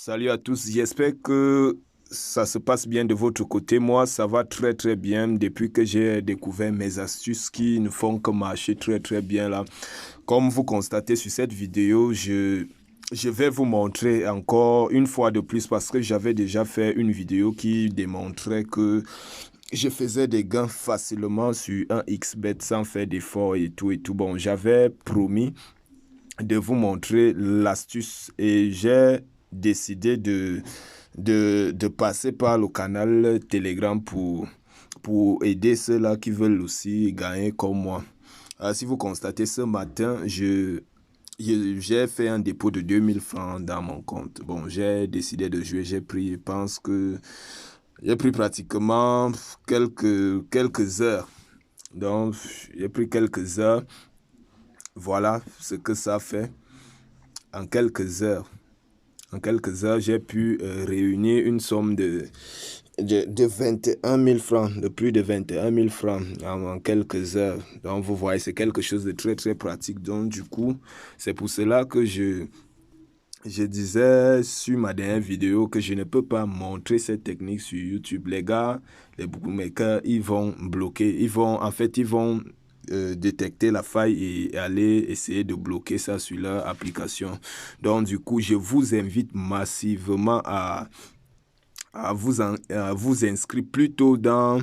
Salut à tous, j'espère que ça se passe bien de votre côté. Moi, ça va très très bien depuis que j'ai découvert mes astuces qui ne font que marcher très très bien là. Comme vous constatez sur cette vidéo, je vais vous montrer encore une fois de plus parce que j'avais déjà fait une vidéo qui démontrait que je faisais des gains facilement sur un XBet sans faire d'efforts et tout et tout. Bon, j'avais promis de vous montrer l'astuce et j'ai décidé de passer par le canal Telegram pour aider ceux-là qui veulent aussi gagner comme moi. Si vous constatez, ce matin, j'ai fait un dépôt de 2000 francs dans mon compte. Bon, j'ai décidé de jouer, j'ai pris, je pense que j'ai pris pratiquement quelques heures. Donc, j'ai pris quelques heures. Voilà ce que ça fait en quelques heures. En quelques heures, j'ai pu réunir une somme de 21 000 francs, de plus de 21 000 francs en quelques heures. Donc, vous voyez, c'est quelque chose de très, très pratique. Donc, du coup, c'est pour cela que je disais sur ma dernière vidéo que je ne peux pas montrer cette technique sur YouTube. Les gars, les bookmakers, ils vont bloquer. Ils vont détecter la faille et aller essayer de bloquer ça sur leur application. Donc, du coup, je vous invite massivement à vous inscrire plutôt dans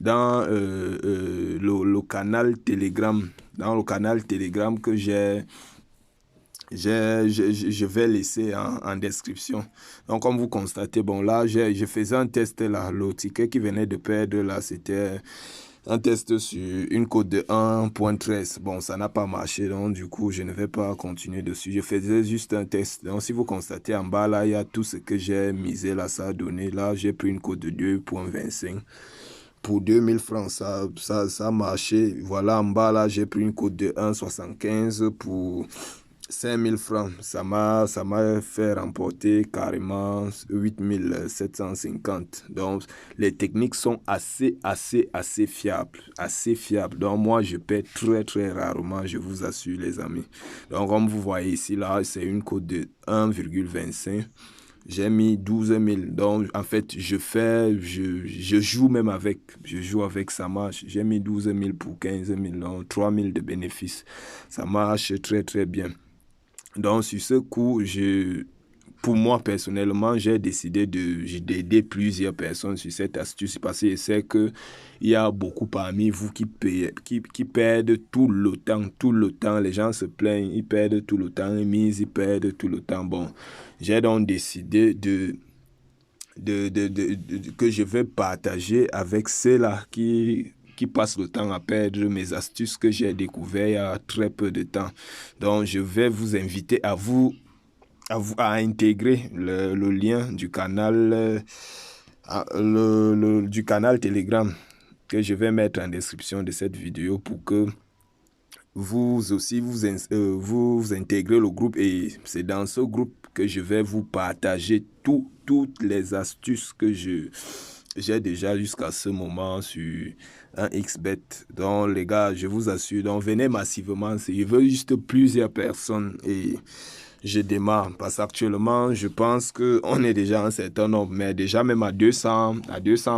le canal Telegram. Dans le canal Telegram que je vais laisser en description. Donc, comme vous constatez, bon, là, je faisais un test là. Le ticket qui venait de perdre là, c'était un test sur une cote de 1.13. Bon, ça n'a pas marché, donc du coup, je ne vais pas continuer dessus. Je faisais juste un test. Donc, si vous constatez en bas, là, il y a tout ce que j'ai misé là, ça a donné. Là, j'ai pris une cote de 2.25. Pour 2000 francs, ça a marché. Voilà, en bas, là, j'ai pris une cote de 1,75 pour 5000 francs. Ça m'a fait remporter carrément 8750. Donc, les techniques sont assez fiables. Assez fiables. Donc, moi, je paie très, très rarement, je vous assure, les amis. Donc, comme vous voyez ici, là, c'est une cote de 1,25. J'ai mis 12 000. Donc, en fait, je joue même avec. Je joue avec, ça marche. J'ai mis 12 000 pour 15 000. Donc, 3 000 de bénéfices. Ça marche très, très bien. Donc, sur ce coup, pour moi, personnellement, j'ai décidé d'aider plusieurs personnes sur cette astuce parce que je sais qu'il y a beaucoup parmi vous qui perdent tout le temps. Tout le temps, les gens se plaignent, ils perdent tout le temps, ils perdent tout le temps. Bon, j'ai donc décidé que je vais partager avec ceux-là qui passent le temps à perdre mes astuces que j'ai découvertes il y a très peu de temps. Donc, je vais vous inviter à intégrer le lien du canal, du canal Telegram que je vais mettre en description de cette vidéo pour que vous aussi vous intégrez le groupe et c'est dans ce groupe que je vais vous partager toutes les astuces que j'ai déjà jusqu'à ce moment sur un XBet. Donc les gars, je vous assure, donc venez massivement, je veux juste plusieurs personnes et je démarre parce qu'actuellement, je pense qu'on est déjà un certain nombre, mais déjà même à 200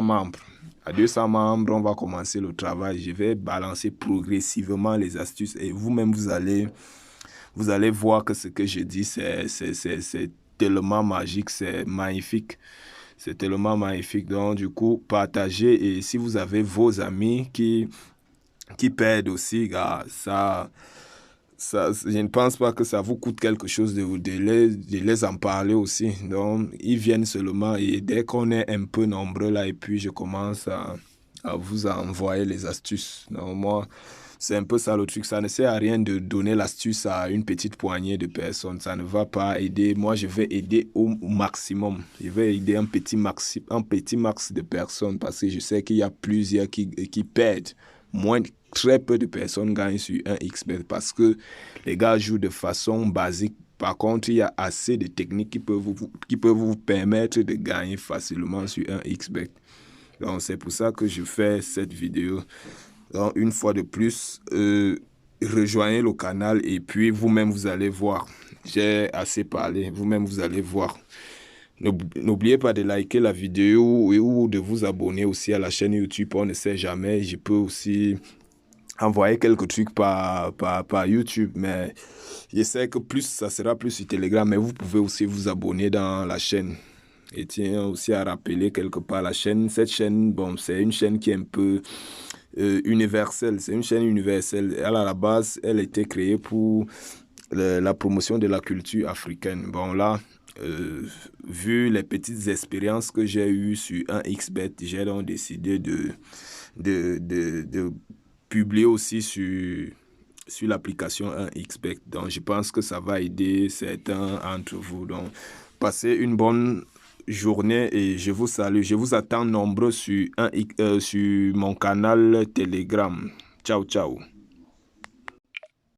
membres. À 200 membres, on va commencer le travail. Je vais balancer progressivement les astuces et vous-même, vous allez voir que ce que je dis, c'est tellement magique, c'est magnifique. C'est tellement magnifique. Donc, du coup, partagez et si vous avez vos amis qui perdent aussi, gars, je ne pense pas que ça vous coûte quelque chose de les en parler aussi. Donc, ils viennent seulement et dès qu'on est un peu nombreux là, et puis je commence à vous envoyer les astuces. Donc, moi, c'est un peu ça le truc. Ça ne sert à rien de donner l'astuce à une petite poignée de personnes. Ça ne va pas aider. Moi, je vais aider au maximum. Je vais aider un petit max de personnes parce que je sais qu'il y a plusieurs qui perdent. Très peu de personnes gagnent sur un XBet parce que les gars jouent de façon basique. Par contre, il y a assez de techniques qui peuvent vous permettre de gagner facilement sur un XBet. Donc, c'est pour ça que je fais cette vidéo. Donc, une fois de plus, rejoignez le canal et puis vous-même, vous allez voir. J'ai assez parlé. Vous-même, vous allez voir. N'oubliez pas de liker la vidéo ou de vous abonner aussi à la chaîne YouTube. On ne sait jamais. Je peux aussi envoyer quelques trucs par YouTube, mais je sais que plus ça sera plus sur Telegram, mais vous pouvez aussi vous abonner dans la chaîne. Et tiens aussi à rappeler quelque part la chaîne. Cette chaîne, bon, c'est une chaîne qui est un peu universelle. C'est une chaîne universelle. À la base, elle a été créée pour la promotion de la culture africaine. Bon, là, vu les petites expériences que j'ai eues sur 1xBet, j'ai donc décidé de publier aussi sur l'application 1xBet. Donc, je pense que ça va aider certains entre vous. Donc, passez une bonne journée et je vous salue. Je vous attends nombreux sur mon canal Telegram. Ciao, ciao.